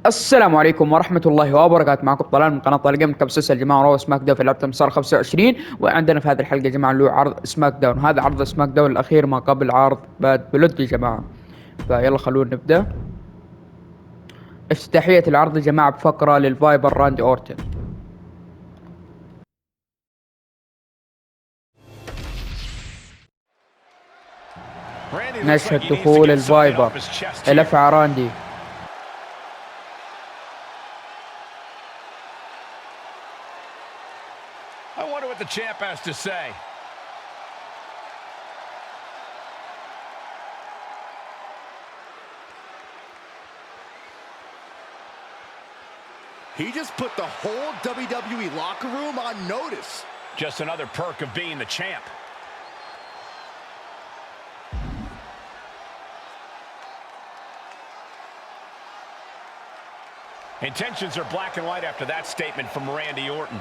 السلام عليكم ورحمة الله وبركاته. معكم طلال من قناة طلال جيم. كبسوس الجماعة وراء سماك داون في لعبة المصارعة 25. وعندنا في هذه الحلقة يا جماعة له عرض سماك داون. هذا عرض سماك داون الأخير ما قبل عرض باد بلود يا جماعة. فيلا خلونا نبدأ. افتتاحية العرض يا جماعة بفقرة للفايبر راندي أورتن. نشهد دخول الفايبر لفع راندي. I wonder what the champ has to say. He just put the whole WWE locker room on notice. Just another perk of being the champ. Intentions are black and white after that statement from Randy Orton.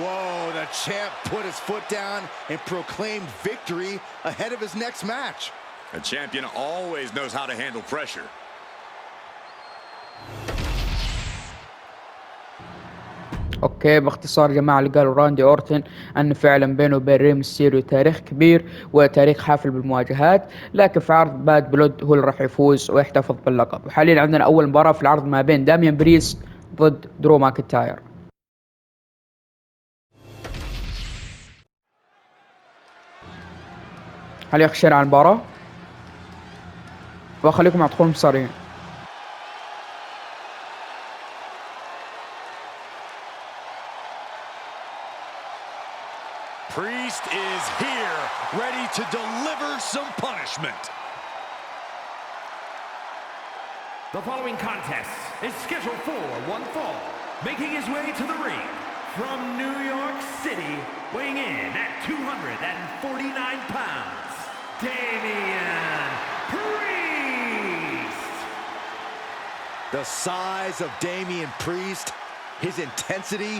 Whoa, the champ put his foot down and proclaimed victory ahead of his next match. A champion always knows how to handle pressure. اوكي، باختصار جماعة اللي قالوا راندي اورتن ان فعلا بينه وبين ري ميستيريو تاريخ كبير وتاريخ حافل بالمواجهات، لكن في عرض باد بلود هو اللي راح يفوز ويحتفظ باللقب. وحاليا عندنا اول مباراة في العرض ما بين داميان بريست ضد درو ماكنتاير. هل يخشين على المباراة؟ واخليكم تدخلون مصارعين. Priest is here, ready to deliver some punishment. The following contest is scheduled for one fall. Making his way to the ring from New York City, weighing in at 249 pounds, Damian Priest. The size of Damian Priest, his intensity,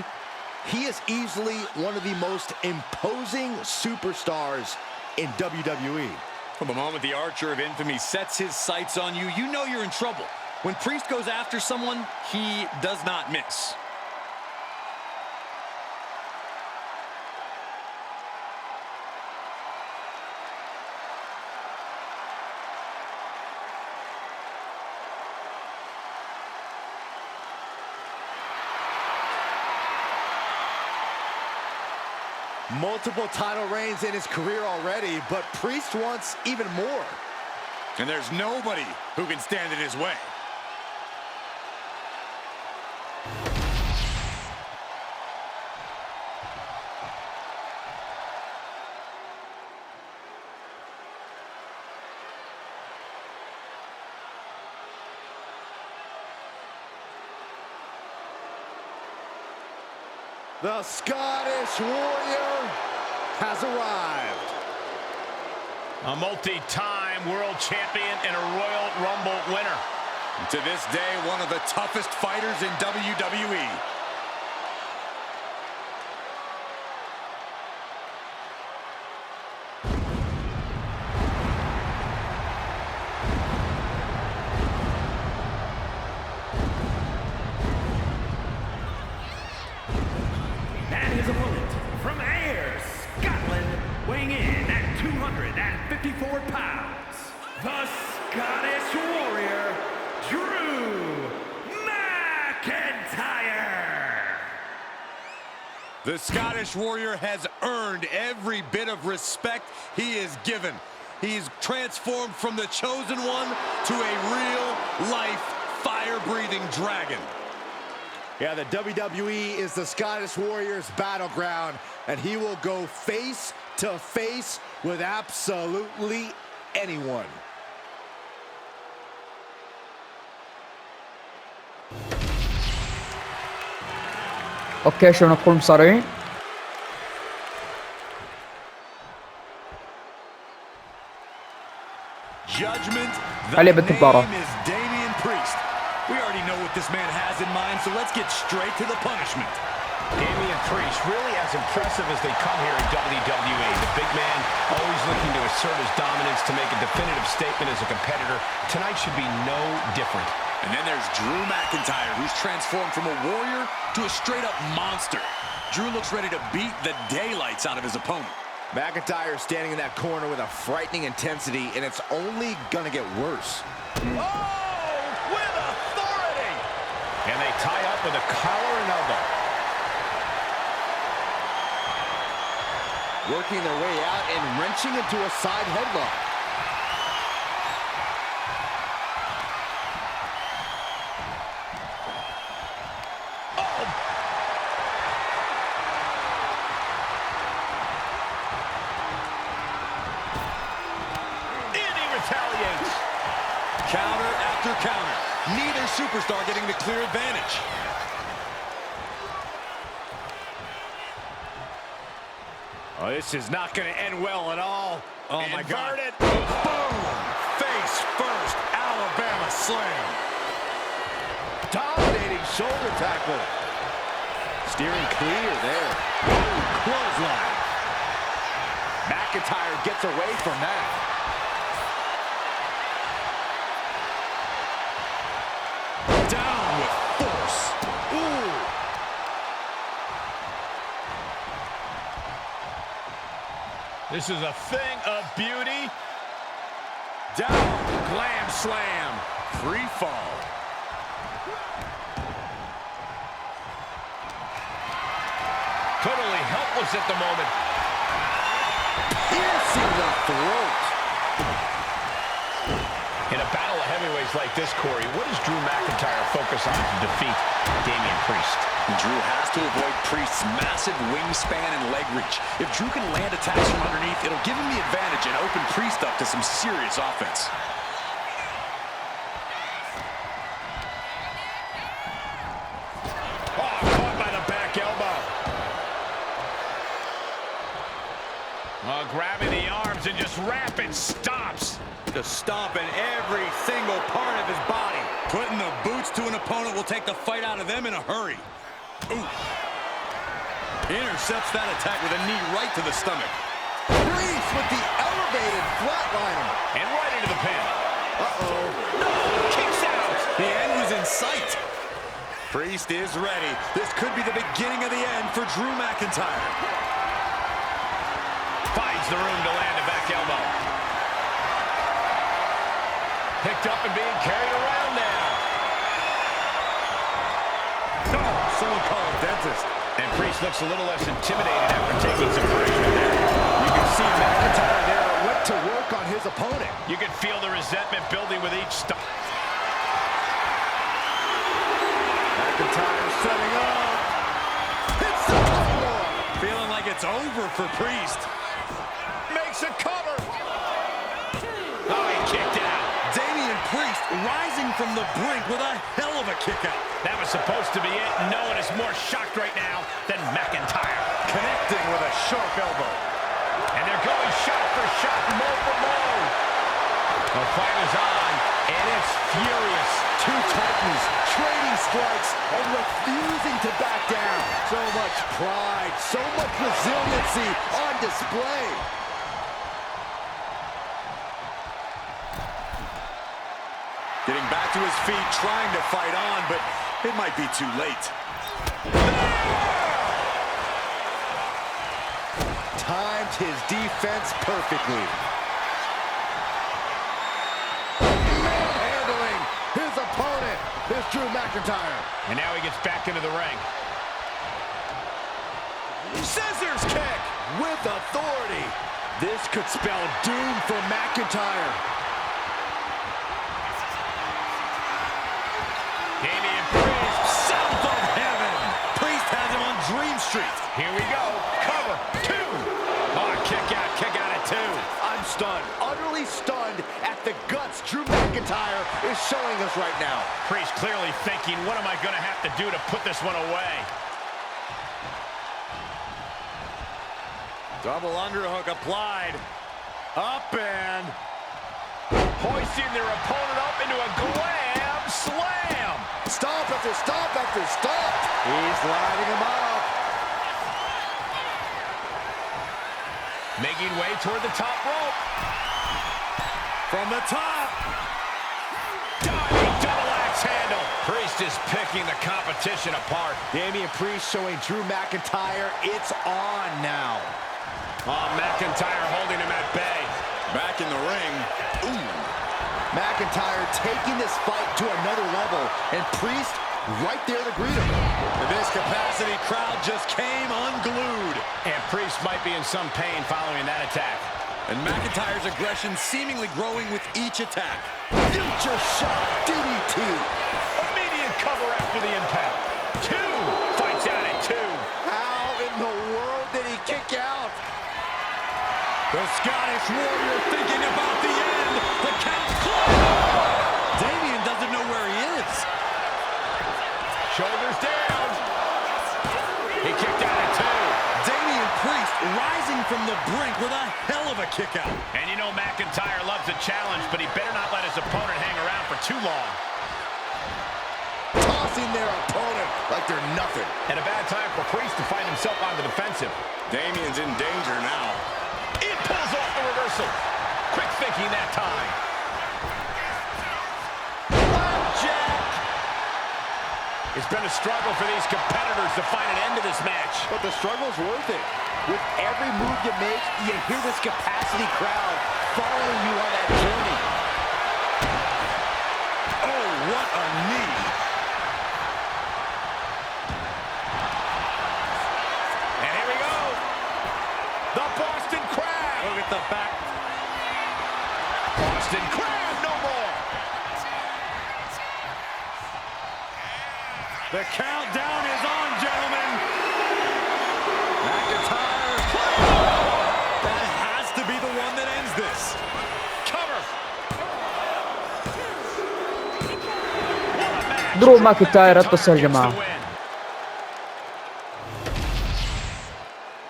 he is easily one of the most imposing superstars in WWE. From the moment the Archer of Infamy sets his sights on you, you know you're in trouble. When Priest goes after someone, he does not miss. Multiple title reigns in his career already, but Priest wants even more. And there's nobody who can stand in his way. The Scottish Warrior has arrived. A multi-time world champion and a Royal Rumble winner. To this day, one of the toughest fighters in WWE. His opponent from Ayr, Scotland, weighing in at 254 pounds, the Scottish Warrior, Drew McIntyre. The Scottish Warrior has earned every bit of respect he is given. He's transformed from the chosen one to a real-life, fire-breathing dragon. Yeah, the WWE is the Scottish Warrior's battleground, and he will go face to face with absolutely anyone. اوكي، شو ندخل مصارعين؟ Judgment. علي بالتبارة. We already know what this man has in mind, so let's get straight to the punishment. Damian Priest, really as impressive as they come here in WWE. The big man always looking to assert his dominance to make a definitive statement as a competitor. Tonight should be no different. And then there's Drew McIntyre, who's transformed from a warrior to a straight-up monster. Drew looks ready to beat the daylights out of his opponent. McIntyre standing in that corner with a frightening intensity, and it's only gonna get worse. Oh, with authority! And they tie up with a collar and elbow. Working their way out and wrenching into a side headlock. Retaliates. Counter after counter. Neither superstar getting the clear advantage. Oh, this is not going to end well at all. Oh, my God. Inverted. Boom! Face first. Alabama slam. Dominating shoulder tackle. Steering clear there. Ooh, clothesline. McIntyre gets away from that. Down with force. Ooh. This is a thing of beauty. Down. Glam slam. Free fall. Totally helpless at the moment. Piercing the throat. In a battle of heavyweights like this, Corey, what does Drew McIntyre focus on to defeat Damian Priest? Drew has to avoid Priest's massive wingspan and leg reach. If Drew can land attacks from underneath, it'll give him the advantage and open Priest up to some serious offense. Oh, caught by the back elbow. Oh, grabbing the arms and just rapid stops. Just stomping every single part of his body. Putting the boots to an opponent will take the fight out of them in a hurry. Ooh. Intercepts that attack with a knee right to the stomach. Priest with the elevated flatliner. And right into the pin. Uh-oh. No! Kicks out! The end was in sight. Priest is ready. This could be the beginning of the end for Drew McIntyre. Finds the room to land a back elbow. Picked up and being carried around now. No, someone call a dentist. And Priest looks a little less intimidated after taking some punishment there. You can see McIntyre there went to work on his opponent. You can feel the resentment building with each stop. McIntyre setting up. Hits the floor. Feeling like it's over for Priest. Makes a cover. Oh, he kicked out. Damian Priest rising from the brink with a hell of a kick out. That was supposed to be it. No one is more shocked right now than McIntyre. Connecting with a sharp elbow. And they're going shot for shot, blow for blow. The fight is on, and it's furious. Two titans trading strikes and refusing to back down. So much pride, so much resiliency on display. Getting back to his feet, trying to fight on, but it might be too late. Timed his defense perfectly. Manhandling his opponent is Drew McIntyre. And now he gets back into the ring. Scissors kick with authority. This could spell doom for McIntyre. Damian Priest, South of heaven. Priest has him on Dream Street. here we go. Cover, two. Oh, kick out at two. I'm stunned, utterly stunned at the guts Drew McIntyre is showing us right now. Priest clearly thinking, what am I going to have to do to put this one away? Double underhook applied. Up and Hoisting their opponent up into a glam slam. Stomp after stomp after stomp. He's lining him up. Making way toward the top rope. from the top. Diving double axe handle. picking the competition apart. Damian Priest showing Drew McIntyre it's on now. Oh, McIntyre holding him at bay. Back in the ring. Ooh. McIntyre taking this fight to another level, and Priest right there to greet him. This capacity crowd just came unglued. And Priest might be in some pain following that attack. And McIntyre's aggression seemingly growing with each attack. Future shot, DDT. Immediate cover after the impact. 2 fights out at 2. How in the world did he kick out? The Scottish Warrior thinking about the end. The count's close. Damian doesn't know where he is. Shoulders down. He kicked out at 2. Damian Priest rising from the brink with a hell of a kick out. And you know McIntyre loves a challenge, but he better not let his opponent hang around for too long. Tossing their opponent like they're nothing. And a bad time for Priest to find himself on the defensive. Damian's in danger now. It pulls off the reversal. Quick thinking that time. Blackjack. It's been a struggle for these competitors to find an end to this match. But the struggle's worth it. With every move you make, you hear this capacity crowd following you on that journey. Oh, what a knee. And here we go. The Boston Crab. Look at the back. Boston Crab, no more. The countdown is on, gentlemen. McIntyre. That has to be the one that ends this. Cover. What a match. درو ماكنتاير اتصل يا جماعة.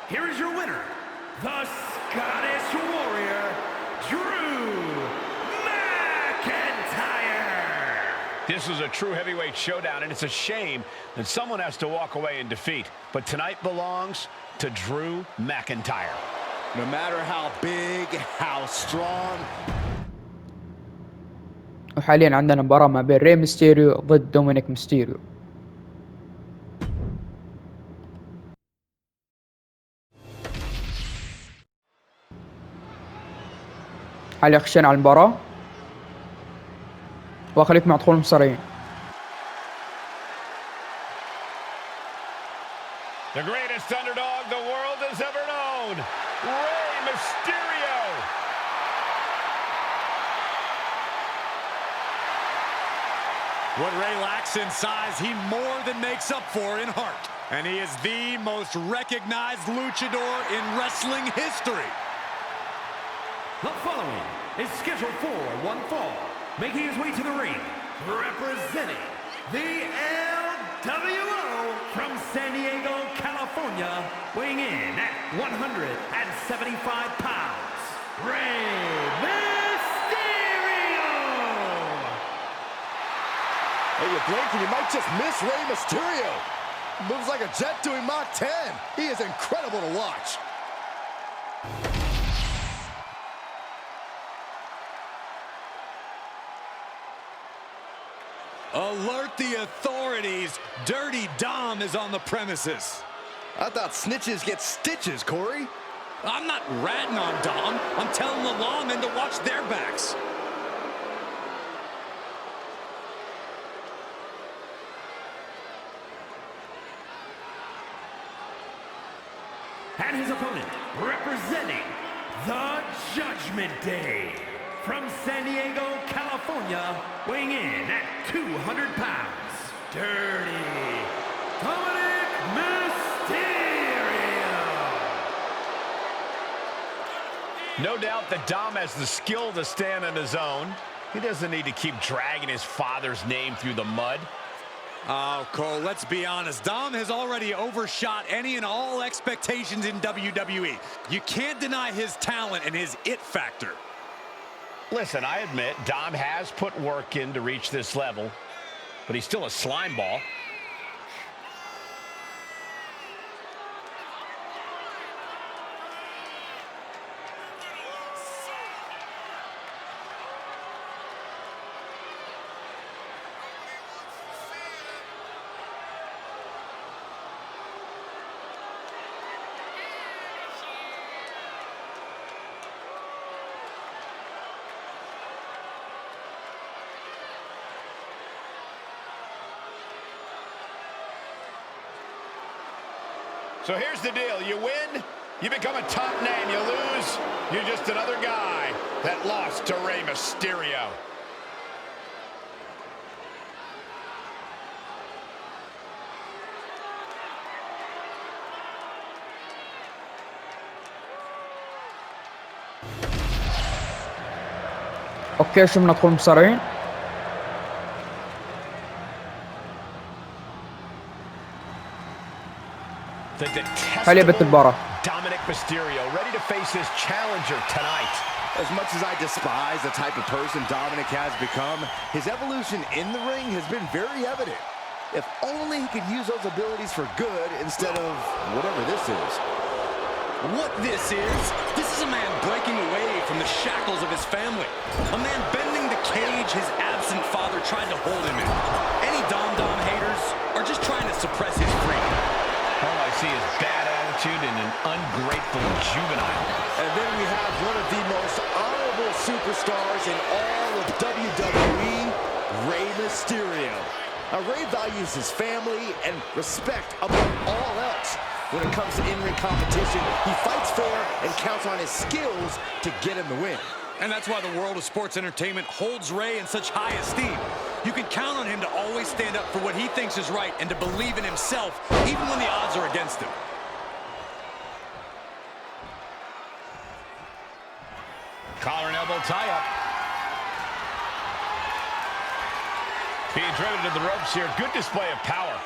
Here is your winner, the Scottish Warrior, Drew McIntyre. This was a true heavyweight showdown, and it's a shame that someone has to walk away in defeat. But tonight belongs to Drew McIntyre. No matter how big, how strong. وحاليا عندنا مباراة ما بين ري ميستيريو ضد دومينيك ميستيريو. حاليا خشينا على المباراة واخليك مع دخول المصارعين. The greatest underdog the world has ever known, Rey Mysterio. What Rey lacks in size, he more than makes up for in heart. And he is the most recognized luchador in wrestling history. The following is scheduled for one fall, making his way to the ring, representing the LWO from San Diego, California, weighing in at 175 pounds, Rey Mysterio! Hey, you blink and you might just miss Rey Mysterio. Moves like a jet doing Mach 10. He is incredible to watch. Alert the authorities. Dirty Dom is on the premises. I thought snitches get stitches, Corey. I'm not ratting on Dom. I'm telling the lawmen to watch their backs. And his opponent, representing the Judgment Day, from San Diego, California, weighing in at 200 pounds, Dirty Dominic Mysterio. No doubt that Dom has the skill to stand on his own. He doesn't need to keep dragging his father's name through the mud. Oh, Cole, let's be honest. Dom has already overshot any and all expectations in WWE. You can't deny his talent and his it factor. Listen, I admit Dom has put work in to reach this level, but he's still a slime ball. So here's the deal. You win, you become a top name. You lose, you're just another guy that lost to Rey Mysterio. اوكي شو ندخل مصارعين. هل يبت المباراة. Dominic Mysterio ready to face his challenger tonight. As much as I despise the type of person Dominic has become, his evolution in the ring has been very evident. If only he could use those abilities for good instead of whatever this is. What this is a man breaking away from the shackles of his family. A man bending the cage his absent father tried to hold him in. Any Dom haters are just trying to suppress his freedom. All I see is bad attitude and an ungrateful juvenile. And then we have one of the most honorable superstars in all of WWE, Rey Mysterio. Now, Rey values his family and respect above all else. When it comes to in-ring competition, he fights fair and counts on his skills to get him the win. And that's why the world of sports entertainment holds Rey in such high esteem. You can count on him to always stand up for what he thinks is right and to believe in himself, even when the odds are against him. Collar and elbow tie-up. Being driven to the ropes here. Good display of power.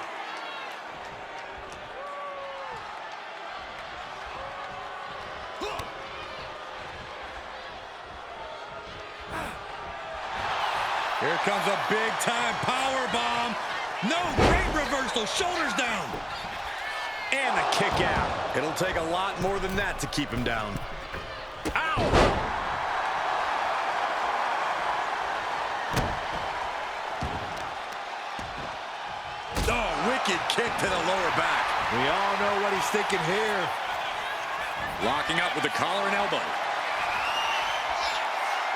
Here comes a big-time power bomb. No, great reversal, shoulders down. And the kick out. It'll take a lot more than that to keep him down. Ow! Oh, wicked kick to the lower back. We all know what he's thinking here. Locking up with the collar and elbow.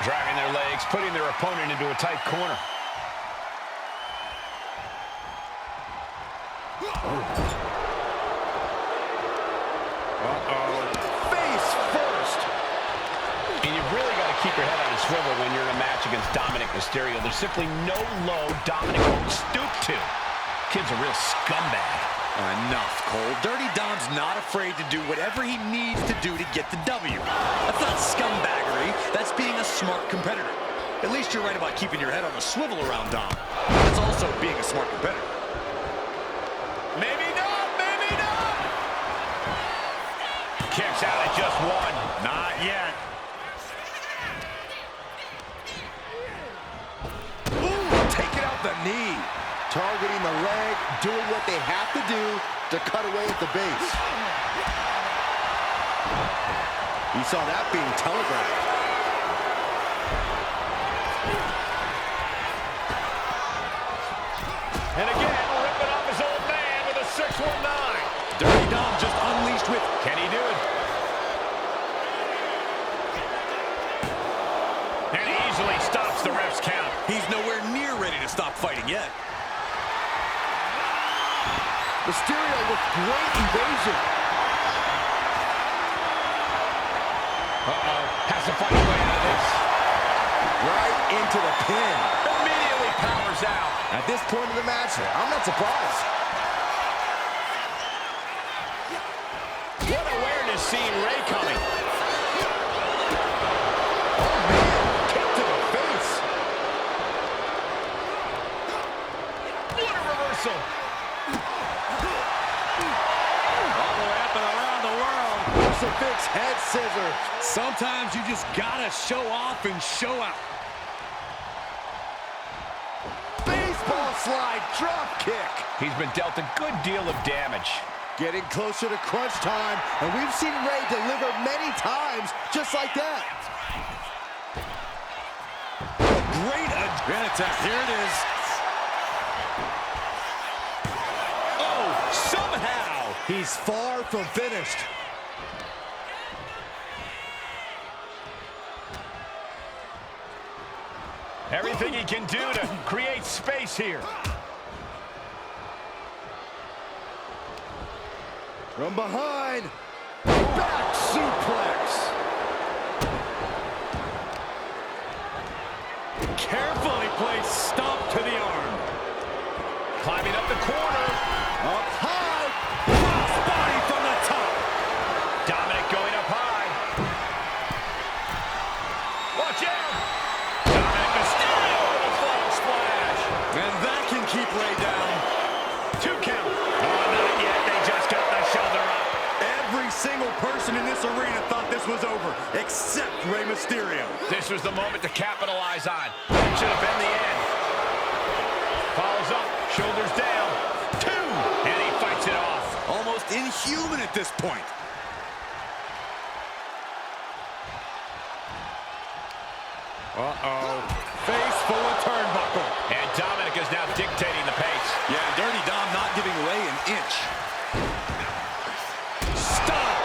Dragging their legs, putting their opponent into a tight corner. Uh-oh. Face first. And you've really got to keep your head on a swivel when you're in a match against Dominic Mysterio. There's simply no low Dominic won't stoop to. Kid's a real scumbag. Enough, Cole. Dirty Dom's not afraid to do whatever he needs to do to get the W. That's not scumbaggery. That's being a smart competitor. At least you're right about keeping your head on a swivel around Dom. That's also being a smart competitor. Maybe not, maybe not. Kicks out at just one. Not yet. Ooh, taking out the knee. Targeting the leg, doing what they have to do to cut away at the base. You saw that being telegraphed. And again, ripping off his old man with a 619. Dirty Dom just unleashed with... Can he do it? And he easily stops the ref's count. He's nowhere near ready to stop fighting yet. Mysterio with great evasion. Uh-oh. Has to fight his way out of this. Right into the pin. Immediately powers out. At this point in the match, I'm not surprised. What awareness seeing Rey coming. Oh, man. Kick to the face. What a reversal. Crucifix head scissor. Sometimes you just gotta show off and show out. Baseball slide drop kick. He's been dealt a good deal of damage. Getting closer to crunch time, and we've seen Rey deliver many times just like that. Great attack. Here it is. Oh, somehow he's far from finished. Everything he can do to create space here. From behind. Back suplex. Carefully placed stomp to the arm. Climbing up the corner. Up high. Cross body from the top. Dominic going up high. Watch out. Dominic Mysterio with a frog splash. And that can keep Ray down. 2 count. Oh, not yet. They just got the shoulder up. Every single person in this arena thought this was over, except Rey Mysterio. This was the moment to capitalize on. Should have been the end. Follows up, shoulders down. 2, and he fights it off. Almost inhuman at this point. Uh-oh. Face full of turnbuckle. And Dominic is now dictating the pace. Yeah, Dirty Dom not giving Ray an inch. Stop!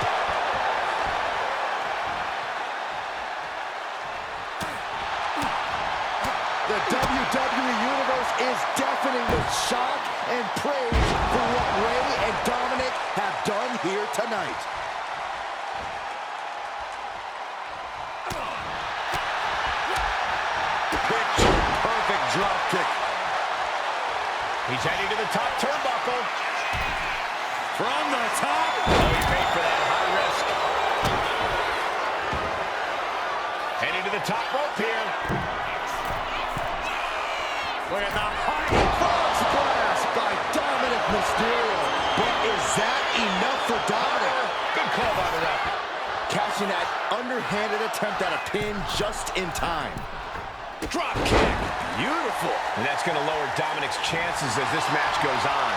The WWE Universe is deafening with shock and praise for what Ray and Dominic have done here tonight. Picture perfect drop kick. He's heading to the top turnbuckle. From the top. Oh, he paid for that high risk. Heading to the top rope here. Look at the high Frog splash by Dominic Mysterio. But is that enough for Dominic? Good call by the ref. Catching that underhanded attempt at a pin just in time. Drop kick. Beautiful. And that's going to lower Dominic's chances as this match goes on.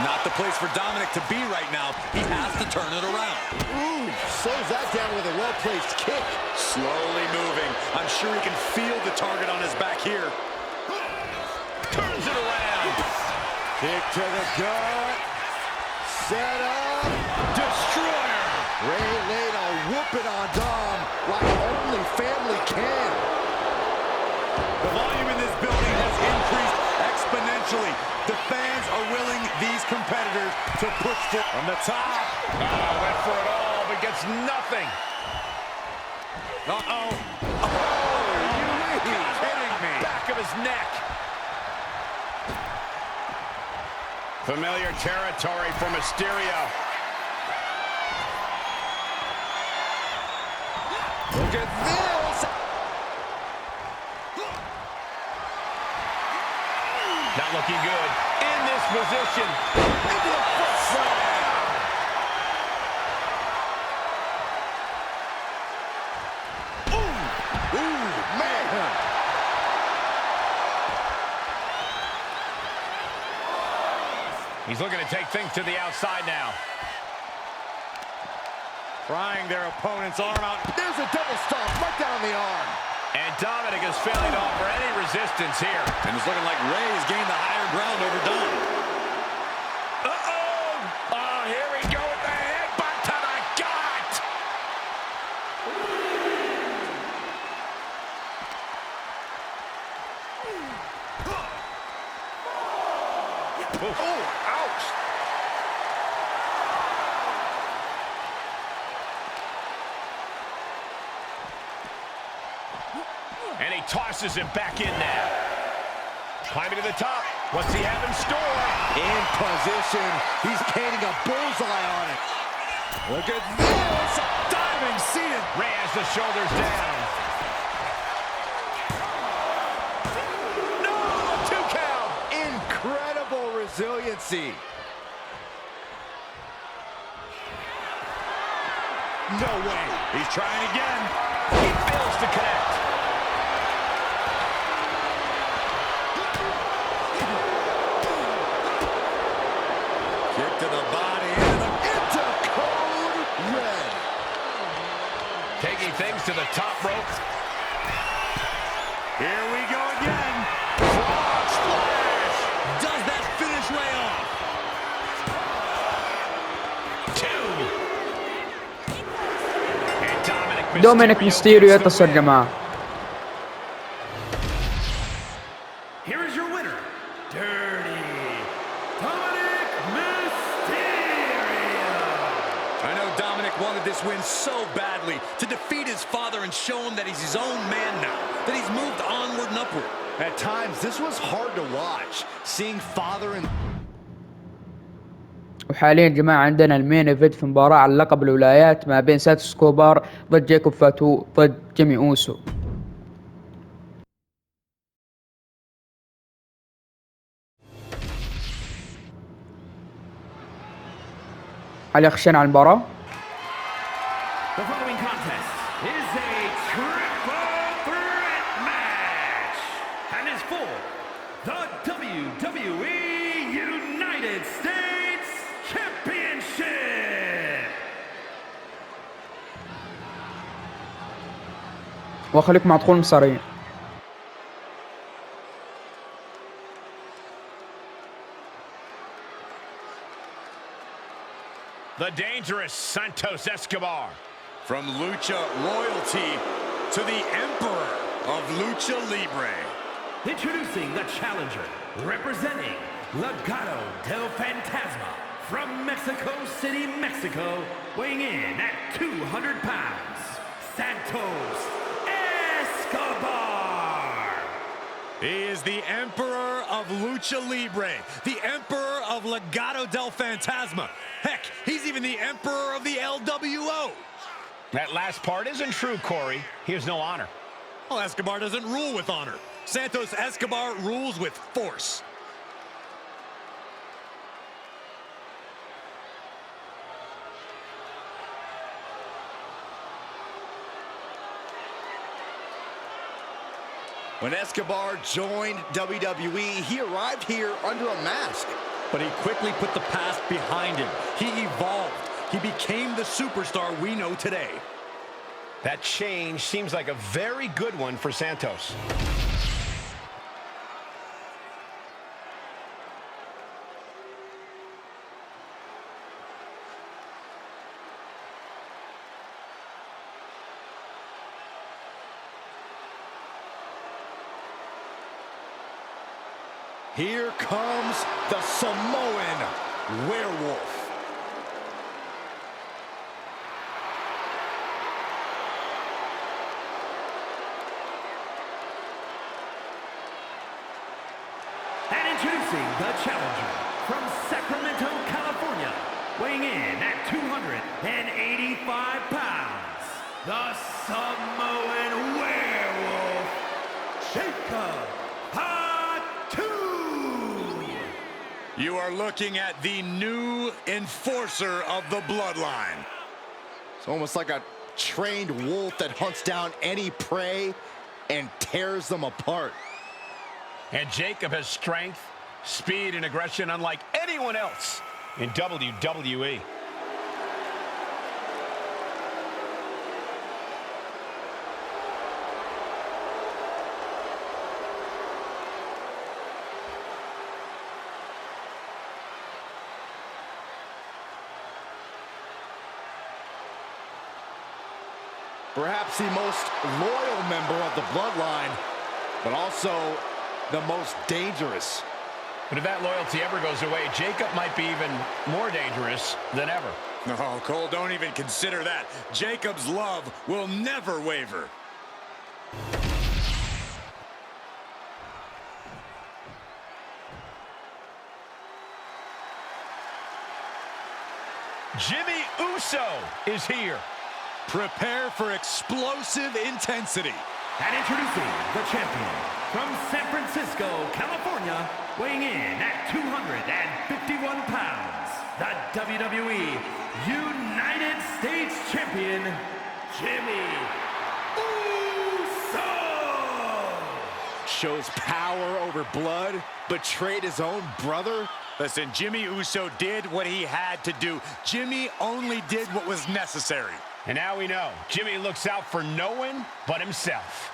Not the place for Dominic to be right now. He has to turn it around. Ooh, slows that down with a well-placed kick. Slowly moving. I'm sure he can feel the target on his back here. Turns it around. Kick to the gut. Set up. Destroyer. Ray laid a whooping on Dom like only family can. The volume in this building has increased exponentially. The fans are willing these competitors to push from the top. Went for it all, but gets nothing. Uh-oh. Are you kidding me? Back of his neck. Familiar territory for Mysterio. Look at this. Not looking good in this position. Into the foot slam. Ooh, man. He's looking to take things to the outside now. Prying their opponent's arm out. There's a double stomp right down the arm. And Dominic is failing to offer any resistance here. And it's looking like Ray has gained the higher ground over Dom. Uh-oh! Oh, here we go with the headbutt to the gut! Oh, ouch! And he tosses him back in now. Climbing to the top. What's he have in store? In position. He's painting a bullseye on it. Look at this. Diving seated. Ray has the shoulders down. No! 2 count. Incredible resiliency. No way. He's trying again. He fails to connect. Kick to the body. Into code red. Taking things to the top rope. Here we go again. Frog splash. Does that finish Ray off? 2. And دومينيك ميستيريو يتصل جماعة. Here is your winner, Dirty Dominic Mysterio. wanted this win so badly to defeat his father and show him that he's his own man now, that he's moved onward and upward. At times, this was hard to watch, seeing father and... وحاليا يا جماعة عندنا المين ايفنت في مباراة على لقب الولايات ما بين سانتوس كوبار ضد جايكوب فاتو ضد جيمي اوسو. هل يخشين على المباراة؟ The following contest is a triple threat match and is for the WWE United States Championship. وخليكم مع دخول المصارعين. The dangerous Santos Escobar. From Lucha Royalty to the Emperor of Lucha Libre. Introducing the challenger, representing Legado del Fantasma from Mexico City, Mexico, weighing in at 200 pounds, Santos Escobar. He is the Emperor of Lucha Libre, the Emperor of Legado del Fantasma. Heck, he's even the Emperor of the LWO. That last part isn't true, Corey. He has no honor. Well, Escobar doesn't rule with honor. Santos Escobar rules with force. When Escobar joined WWE, he arrived here under a mask. But he quickly put the past behind him. He evolved. He became the superstar we know today. That change seems like a very good one for Santos. Here comes the Samoan Werewolf. And introducing the challenger from Sacramento, California, weighing in at 285 pounds, the Samoan Werewolf, Jacob. You are looking at the new enforcer of the bloodline. It's almost like a trained wolf that hunts down any prey and tears them apart. And Jacob has strength, speed, and aggression unlike anyone else in WWE. Perhaps the most loyal member of the bloodline, but also the most dangerous. But if that loyalty ever goes away, Jacob might be even more dangerous than ever. No, Cole, don't even consider that. Jacob's love will never waver. Jimmy Uso is here. Prepare for explosive intensity. And introducing the champion from San Francisco, California, weighing in at 251 pounds, the WWE United States Champion, Jimmy Uso. Shows power over blood, betrayed his own brother. Listen, Jimmy Uso did what he had to do. Jimmy only did what was necessary. And now we know, Jimmy looks out for no one but himself.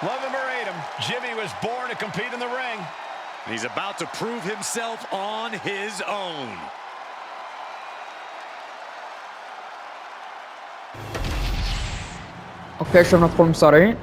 Love him or hate him, Jimmy was born to compete in the ring. And he's about to prove himself on his own. اوكي شوف ندخل المصارعين.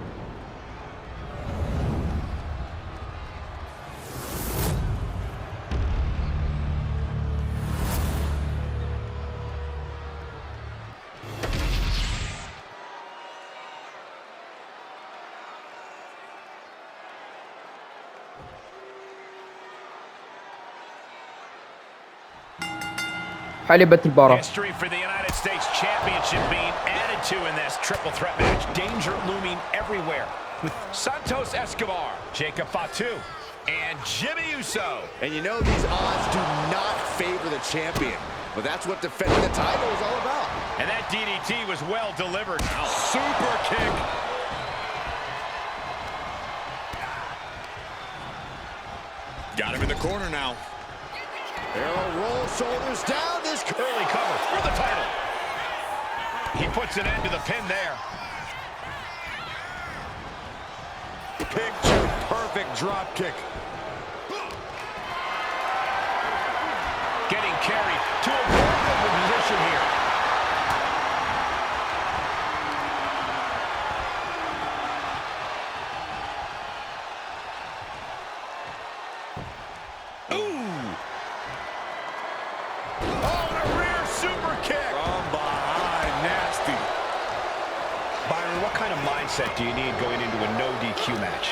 حلبة المباراة. History for the United States Championship being added to in this triple threat match. Danger looming everywhere with Santos Escobar, Jacob Fatu, and Jimmy Uso. And you know these odds do not favor the champion, but that's what defending the title is all about. And that DDT was well delivered. Super kick. Got him in the corner now. Arrow roll, shoulders down. This Early cover for the title. He puts an end to the pin there. Picture perfect drop kick. Getting carried to a vulnerable position here. Do you need going into a no DQ match?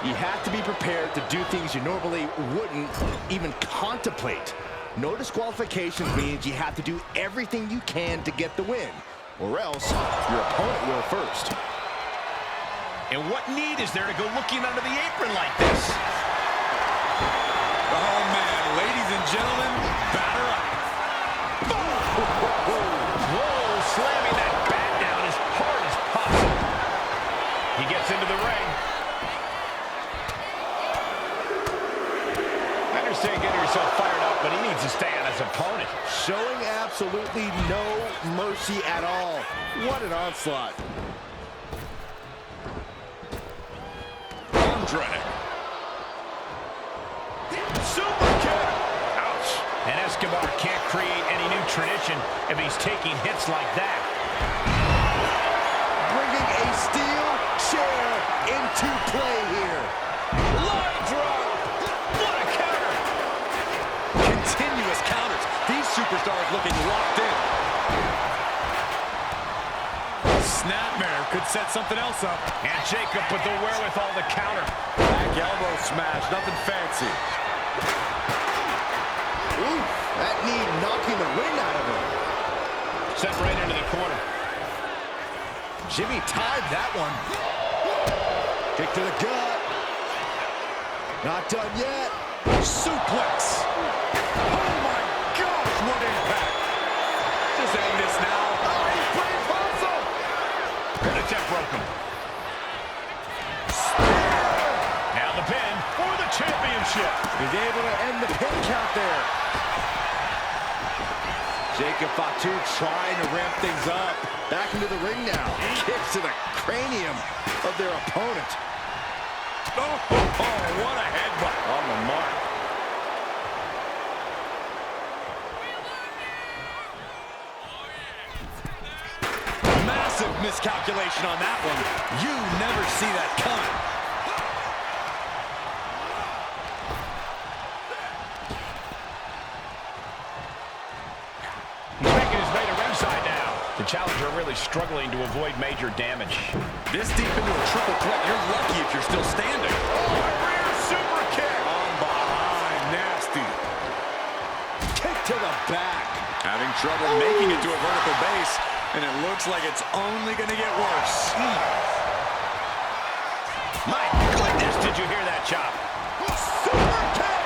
You have to be prepared to do things you normally wouldn't even contemplate. No disqualifications means you have to do everything you can to get the win, or else your opponent will first. And what need is there to go looking under the apron like this? Oh man, ladies and gentlemen, batter up. Whoa, slamming that bat down as hard as possible. He gets into the ring. I understand getting yourself fired up, but he needs to stay on his opponent. Showing absolutely no mercy at all. What an onslaught. Drag. Super kick. Ouch. And Escobar can't create any new tradition if he's taking hits like that. Bringing a steel chair into play here. Line drop. What a counter. Continuous counters. These superstars looking locked in. Snapmare could set something else up. And Jacob with the wherewithal to counter. Back elbow smash, nothing fancy. Ooh, that knee knocking the wind out of him. Sent right into the corner. Jimmy tied that one. Kick to the gut. Not done yet. Suplex. Oh my gosh, what impact. Just end this now. Oh, he's pretty awesome. Good attempt broken. Now the pin for the championship. He's able to end the pin count there. Jacob Fatu trying to ramp things up. Back into the ring now. Kicks to the cranium of their opponent. Oh, what a headbutt. On the mark. Massive miscalculation on that one. You never see that coming. He's making his way to ringside now. The challenger really struggling to avoid major damage. This deep into a triple threat, you're lucky if you're still standing. Oh, a rear super kick. On behind, nasty. Kick to the back. Having trouble making it to a vertical base, and it looks like it's only going to get worse. My goodness, did you hear that chop? Super kick.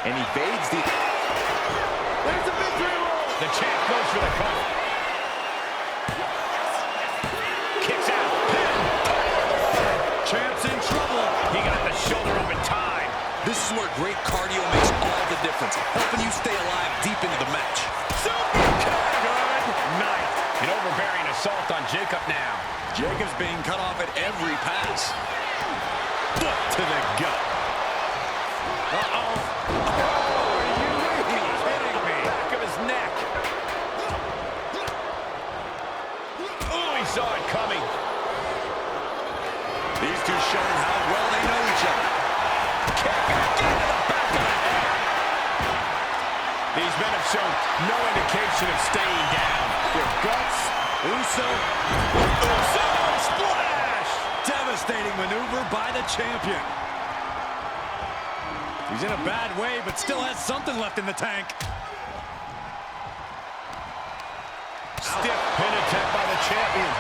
And he evades the... There's a victory roll. The champ goes for the cover. Kicks out. Pin. Champ's in trouble. He got the shoulder up in time. This is where great cardio makes all the difference, helping you stay alive deep into the match. Super kick. Good night. An overbearing assault on Jacob now. Jacob's being cut off at every pass. Foot to the gut. Uh-oh. Oh, are you kidding me? Back of his neck. men have shown no indication of staying down. Their guts. Uso splash! Devastating maneuver by the champion. He's in a bad way, but still has something left in the tank. Stiff pin attempt by the champion.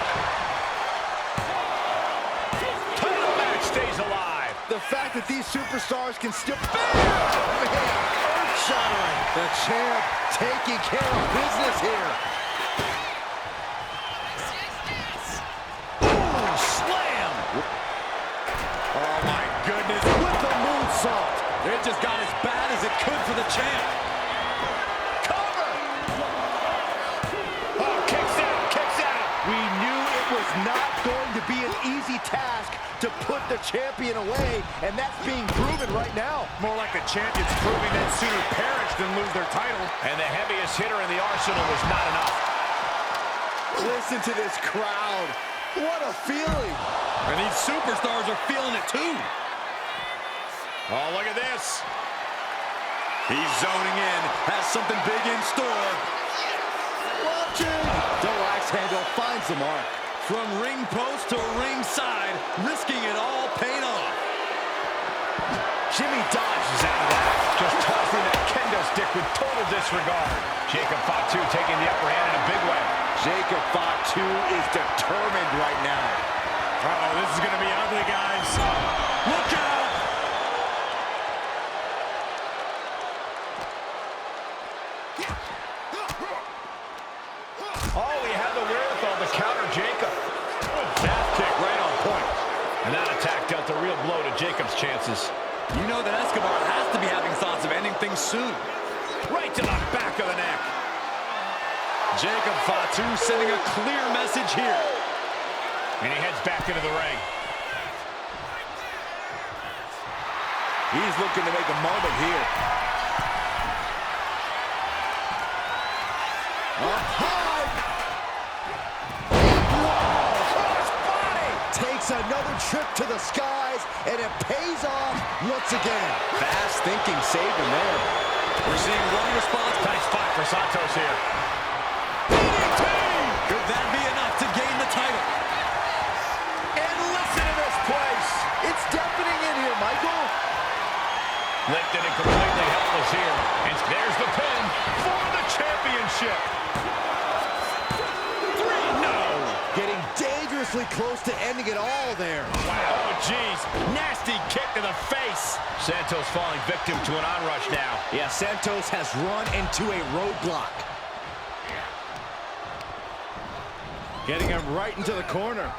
Title match stays alive. The fact that these superstars can still... Earth-shattering. The champ taking care of business here. Ooh, slam! Oh my goodness, With the moonsault. it just got as bad as it could for the champ. Cover! Oh, kicks out, kicks out. We knew it was not going to be an easy task to put the champion away, and that's being proven right now. More like the champions proving they'd sooner perish than lose their title. And the heaviest hitter in the arsenal was not enough. Listen to this crowd. What a feeling. And these superstars are feeling it too. Oh, look at this. He's zoning in, has something big in store. Watching. Double axe handle finds the mark. From ring post to ringside, risking it all paid off. Jimmy dodges out of that. Just tossing that kendo stick with total disregard. Jacob Fatu taking the upper hand in a big way. Jacob Fatu is determined right now. Uh-oh, this is going to be ugly, guys. Look out! Oh, he had the wherewithal to counter Jacob. Calf kick right on point. And that attack dealt a real blow to Jacob's chances. You know that Escobar has to be having thoughts of ending things soon. Right to the back of the neck. Jacob Fatu sending a clear message here. And he heads back into the ring. He's looking to make a moment here. Up high. Whoa, crossbody. Takes another trip to the skies, and it pays off once again. Fast thinking saved him there. We're seeing one response. Nice spot for Santos here. DDT. Could that be enough to gain the title? And listen to this place. It's deafening in here, Michael. Lifted and completely helpless here. And there's the pin for the championship. 3, no. Getting dangerously close to ending it all there. Wow, oh, jeez. Nasty kick to the face. Santos falling victim to an onrush now. Yeah, Santos has run into a roadblock. Getting him right into the corner.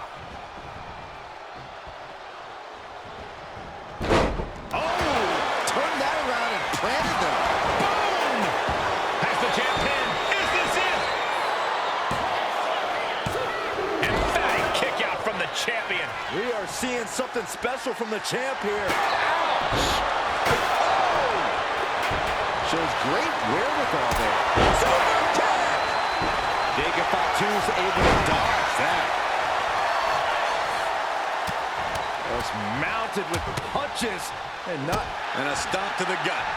Planted them. Boom! Has the champ pinned. Is this it? Emphatic kick out from the champion. We are seeing something special from the champ here. Ouch! Oh! Shows great wherewithal there. Super kick! Jacob Fatu's able to dodge that. Just mounted with punches and a stop to the gut.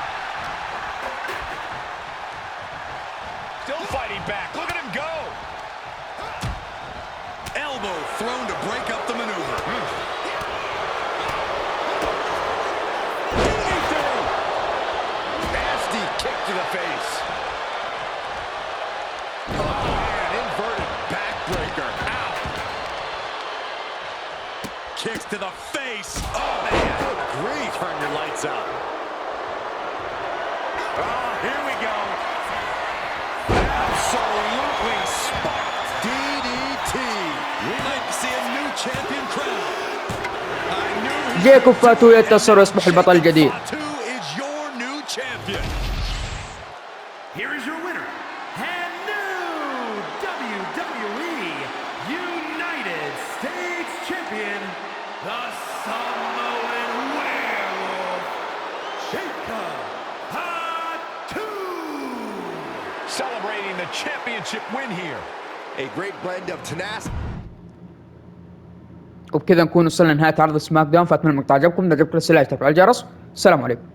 Still fighting back. Look at him go. Elbow thrown to break up the maneuver. nasty kick to the face. Oh, man, inverted backbreaker. Ow. Kicks to the face. Oh, man. Good grief. Turn your lights out. Oh, here we go. Absolutely spiked. DDT. We might see a new champion crown. I knew جيكوب فاتو ينتصر ويصبح البطل الجديد. Fatu is your new champion. Here is your winner, and new WWE United States Champion, the Samoan Werewolf, Jacob Fatu. Celebrating the championship win here. A great blend of tenacity. وبكذا نكون وصلنا لنهاية عرض سماك داون. فاتمنى انكم تعجبكم. اذا عجبكم الرسالة تفعيل الجرس. السلام عليكم.